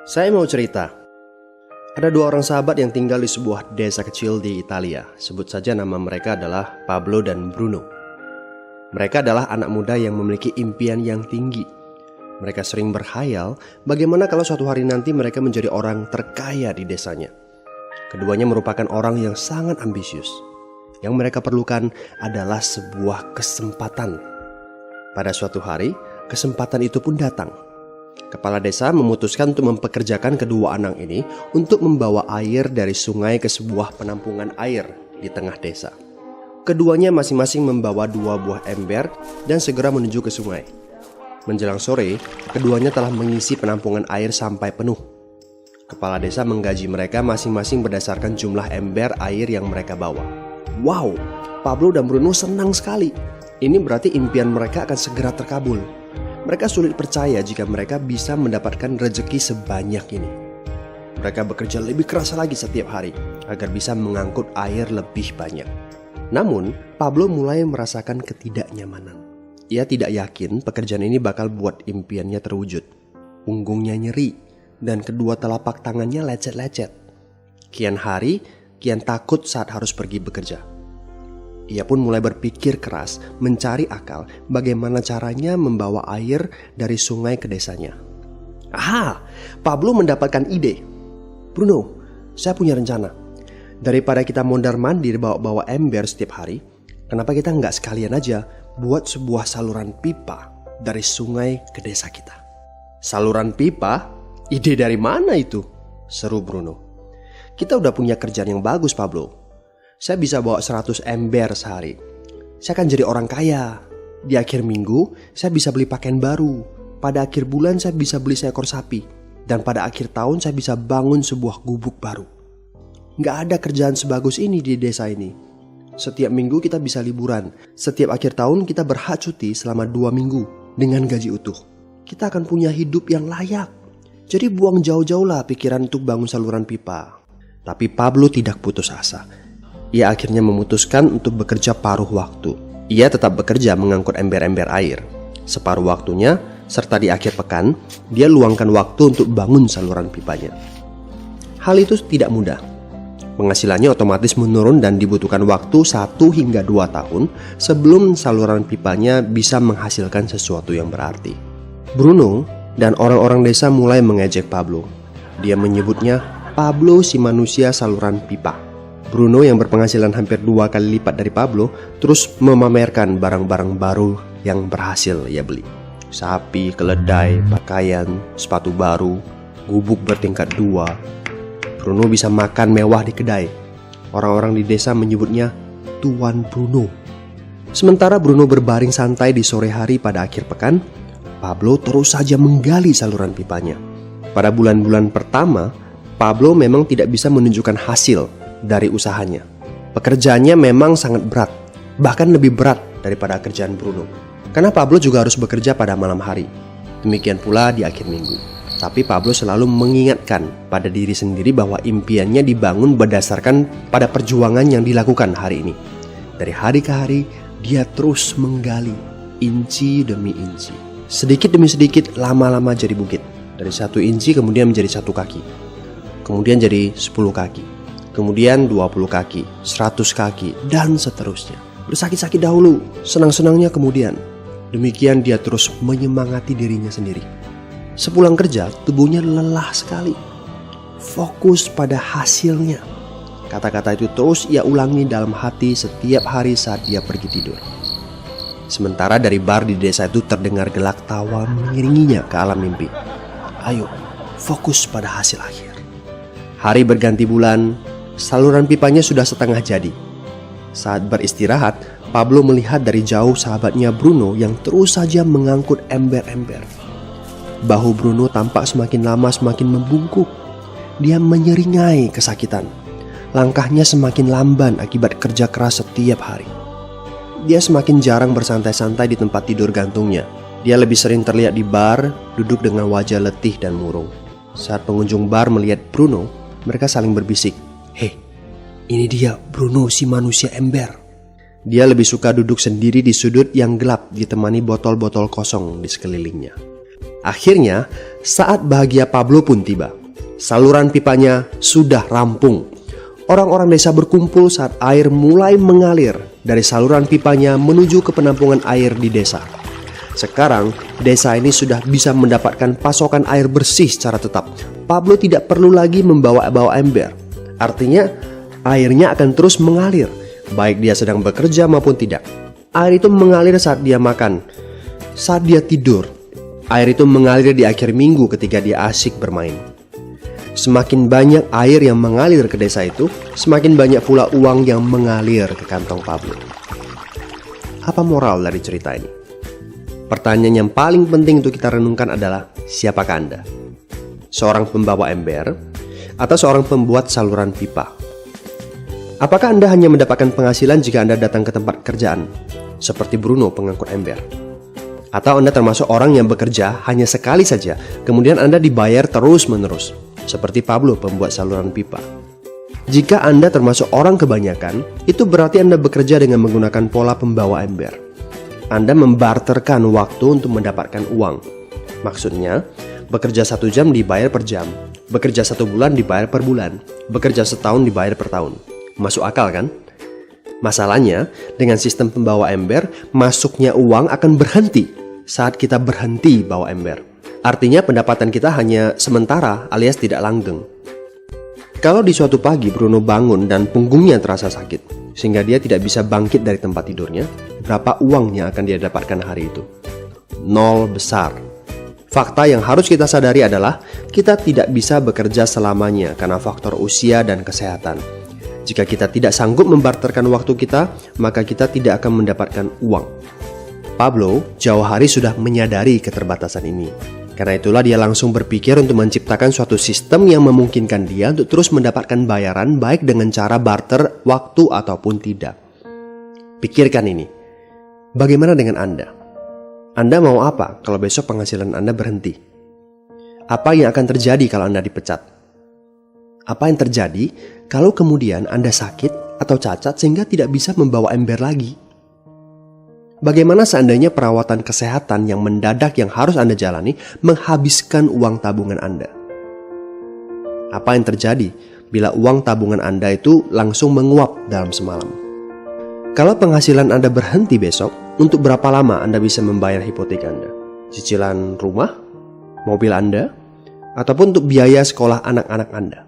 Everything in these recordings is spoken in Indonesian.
Saya mau cerita. Ada dua orang sahabat yang tinggal di sebuah desa kecil di Italia. Sebut saja nama mereka adalah Pablo dan Bruno. Mereka adalah anak muda yang memiliki impian yang tinggi. Mereka sering berkhayal bagaimana kalau suatu hari nanti mereka menjadi orang terkaya di desanya. Keduanya merupakan orang yang sangat ambisius. Yang mereka perlukan adalah sebuah kesempatan. Pada suatu hari, kesempatan itu pun datang. Kepala desa memutuskan untuk mempekerjakan kedua anak ini untuk membawa air dari sungai ke sebuah penampungan air di tengah desa. Keduanya masing-masing membawa 2 buah ember dan segera menuju ke sungai. Menjelang sore, keduanya telah mengisi penampungan air sampai penuh. Kepala desa menggaji mereka masing-masing berdasarkan jumlah ember air yang mereka bawa. Wow, Pablo dan Bruno senang sekali. Ini berarti impian mereka akan segera terkabul. Mereka sulit percaya jika mereka bisa mendapatkan rezeki sebanyak ini. Mereka bekerja lebih keras lagi setiap hari agar bisa mengangkut air lebih banyak. Namun, Pablo mulai merasakan ketidaknyamanan. Ia tidak yakin pekerjaan ini bakal buat impiannya terwujud. Punggungnya nyeri dan kedua telapak tangannya lecet-lecet. Kian hari, kian takut saat harus pergi bekerja. Ia pun mulai berpikir keras mencari akal bagaimana caranya membawa air dari sungai ke desanya. Aha, Pablo mendapatkan ide. Bruno, saya punya rencana. Daripada kita mondar-mandir bawa-bawa ember setiap hari, kenapa kita nggak sekalian aja buat sebuah saluran pipa dari sungai ke desa kita? Saluran pipa? Ide dari mana itu? Seru Bruno. Kita udah punya kerjaan yang bagus, Pablo. Saya bisa bawa 100 ember sehari. Saya akan jadi orang kaya. Di akhir minggu, saya bisa beli pakaian baru. Pada akhir bulan, saya bisa beli seekor sapi. Dan pada akhir tahun, saya bisa bangun sebuah gubuk baru. Nggak ada kerjaan sebagus ini di desa ini. Setiap minggu kita bisa liburan. Setiap akhir tahun, kita berhak cuti selama 2 minggu dengan gaji utuh. Kita akan punya hidup yang layak. Jadi buang jauh-jauh lah pikiran untuk bangun saluran pipa. Tapi Pablo tidak putus asa. Ia akhirnya memutuskan untuk bekerja paruh waktu. Ia tetap bekerja mengangkut ember-ember air. Separuh waktunya, serta di akhir pekan, dia luangkan waktu untuk bangun saluran pipanya. Hal itu tidak mudah. Penghasilannya otomatis menurun dan dibutuhkan waktu 1 hingga 2 tahun sebelum saluran pipanya bisa menghasilkan sesuatu yang berarti. Bruno dan orang-orang desa mulai mengejek Pablo. Dia menyebutnya Pablo si manusia saluran pipa. Bruno yang berpenghasilan hampir 2 kali lipat dari Pablo terus memamerkan barang-barang baru yang berhasil ia beli. Sapi, keledai, pakaian, sepatu baru, gubuk bertingkat 2. Bruno bisa makan mewah di kedai. Orang-orang di desa menyebutnya Tuan Bruno. Sementara Bruno berbaring santai di sore hari pada akhir pekan, Pablo terus saja menggali saluran pipanya. Pada bulan-bulan pertama, Pablo memang tidak bisa menunjukkan hasil dari usahanya. Pekerjaannya memang sangat berat, bahkan lebih berat daripada kerjaan Bruno. Karena Pablo juga harus bekerja pada malam hari. Demikian pula di akhir minggu. Tapi Pablo selalu mengingatkan pada diri sendiri bahwa impiannya dibangun berdasarkan pada perjuangan yang dilakukan hari ini. Dari hari ke hari, dia terus menggali, inci demi inci. Sedikit demi sedikit, lama-lama jadi bukit. Dari 1 inci kemudian menjadi 1 kaki. Kemudian jadi 10 kaki. Kemudian 20 kaki, 100 kaki, dan seterusnya. Bersakit-sakit dahulu, senang-senangnya kemudian. Demikian dia terus menyemangati dirinya sendiri. Sepulang kerja, tubuhnya lelah sekali. Fokus pada hasilnya. Kata-kata itu terus ia ulangi dalam hati setiap hari saat dia pergi tidur. Sementara dari bar di desa itu terdengar gelak tawa mengiringinya ke alam mimpi. Ayo, fokus pada hasil akhir. Hari berganti bulan. Saluran pipanya sudah setengah jadi. Saat beristirahat, Pablo melihat dari jauh sahabatnya Bruno yang terus saja mengangkut ember-ember. Bahu Bruno tampak semakin lama semakin membungkuk. Dia menyeringai kesakitan. Langkahnya semakin lamban akibat kerja keras setiap hari. Dia semakin jarang bersantai-santai di tempat tidur gantungnya. Dia lebih sering terlihat di bar, duduk dengan wajah letih dan murung. Saat pengunjung bar melihat Bruno, mereka saling berbisik. Hei, ini dia Bruno si manusia ember. Dia lebih suka duduk sendiri di sudut yang gelap ditemani botol-botol kosong di sekelilingnya. Akhirnya, saat bahagia Pablo pun tiba. Saluran pipanya sudah rampung. Orang-orang desa berkumpul saat air mulai mengalir dari saluran pipanya menuju ke penampungan air di desa. Sekarang, desa ini sudah bisa mendapatkan pasokan air bersih secara tetap. Pablo tidak perlu lagi membawa ember. Artinya, airnya akan terus mengalir, baik dia sedang bekerja maupun tidak. Air itu mengalir saat dia makan, saat dia tidur. Air itu mengalir di akhir minggu ketika dia asyik bermain. Semakin banyak air yang mengalir ke desa itu, semakin banyak pula uang yang mengalir ke kantong Pablo. Apa moral dari cerita ini? Pertanyaan yang paling penting untuk kita renungkan adalah, siapakah Anda? Seorang pembawa ember atau seorang pembuat saluran pipa? Apakah Anda hanya mendapatkan penghasilan jika Anda datang ke tempat kerjaan, seperti Bruno pengangkut ember? Atau Anda termasuk orang yang bekerja hanya sekali saja, kemudian Anda dibayar terus-menerus, seperti Pablo pembuat saluran pipa? Jika Anda termasuk orang kebanyakan, itu berarti Anda bekerja dengan menggunakan pola pembawa ember. Anda membarterkan waktu untuk mendapatkan uang. Maksudnya, bekerja 1 jam dibayar per jam, bekerja 1 bulan dibayar per bulan, bekerja setahun dibayar per tahun. Masuk akal kan? Masalahnya, dengan sistem pembawa ember, masuknya uang akan berhenti saat kita berhenti bawa ember. Artinya pendapatan kita hanya sementara alias tidak langgeng. Kalau di suatu pagi Bruno bangun dan punggungnya terasa sakit, sehingga dia tidak bisa bangkit dari tempat tidurnya, berapa uang yang akan dia dapatkan hari itu? 0 besar. Fakta yang harus kita sadari adalah kita tidak bisa bekerja selamanya karena faktor usia dan kesehatan. Jika kita tidak sanggup membarterkan waktu kita, maka kita tidak akan mendapatkan uang. Pablo jauh hari sudah menyadari keterbatasan ini. Karena itulah dia langsung berpikir untuk menciptakan suatu sistem yang memungkinkan dia untuk terus mendapatkan bayaran baik dengan cara barter waktu ataupun tidak. Pikirkan ini. Bagaimana dengan Anda? Anda mau apa kalau besok penghasilan Anda berhenti? Apa yang akan terjadi kalau Anda dipecat? Apa yang terjadi kalau kemudian Anda sakit atau cacat sehingga tidak bisa membawa ember lagi? Bagaimana seandainya perawatan kesehatan yang mendadak yang harus Anda jalani menghabiskan uang tabungan Anda? Apa yang terjadi bila uang tabungan Anda itu langsung menguap dalam semalam? Kalau penghasilan Anda berhenti besok, untuk berapa lama Anda bisa membayar hipotek Anda? Cicilan rumah, mobil Anda, ataupun untuk biaya sekolah anak-anak Anda?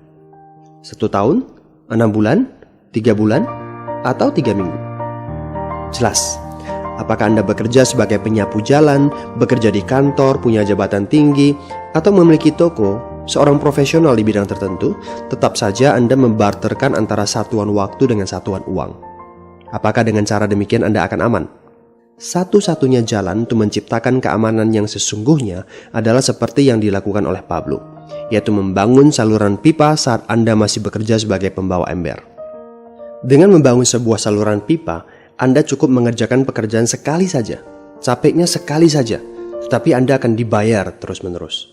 1 tahun, 6 bulan, 3 bulan, atau 3 minggu? Jelas. Apakah Anda bekerja sebagai penyapu jalan, bekerja di kantor, punya jabatan tinggi, atau memiliki toko, seorang profesional di bidang tertentu, tetap saja Anda membarterkan antara satuan waktu dengan satuan uang. Apakah dengan cara demikian Anda akan aman? Satu-satunya jalan untuk menciptakan keamanan yang sesungguhnya adalah seperti yang dilakukan oleh Pablo, yaitu membangun saluran pipa saat Anda masih bekerja sebagai pembawa ember. Dengan membangun sebuah saluran pipa, Anda cukup mengerjakan pekerjaan sekali saja, capeknya sekali saja, tetapi Anda akan dibayar terus-menerus.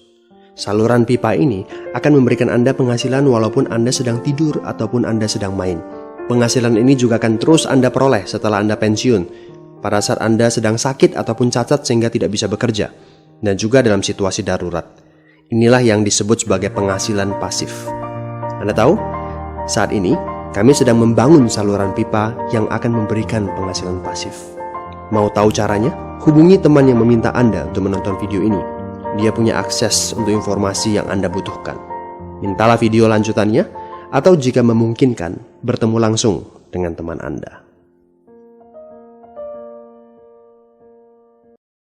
Saluran pipa ini akan memberikan Anda penghasilan walaupun Anda sedang tidur ataupun Anda sedang main. Penghasilan ini juga akan terus Anda peroleh setelah Anda pensiun, pada saat Anda sedang sakit ataupun cacat sehingga tidak bisa bekerja, dan juga dalam situasi darurat. Inilah yang disebut sebagai penghasilan pasif. Anda tahu, saat ini kami sedang membangun saluran pipa yang akan memberikan penghasilan pasif. Mau tahu caranya? Hubungi teman yang meminta Anda untuk menonton video ini. Dia punya akses untuk informasi yang Anda butuhkan. Mintalah video lanjutannya, atau jika memungkinkan, bertemu langsung dengan teman Anda.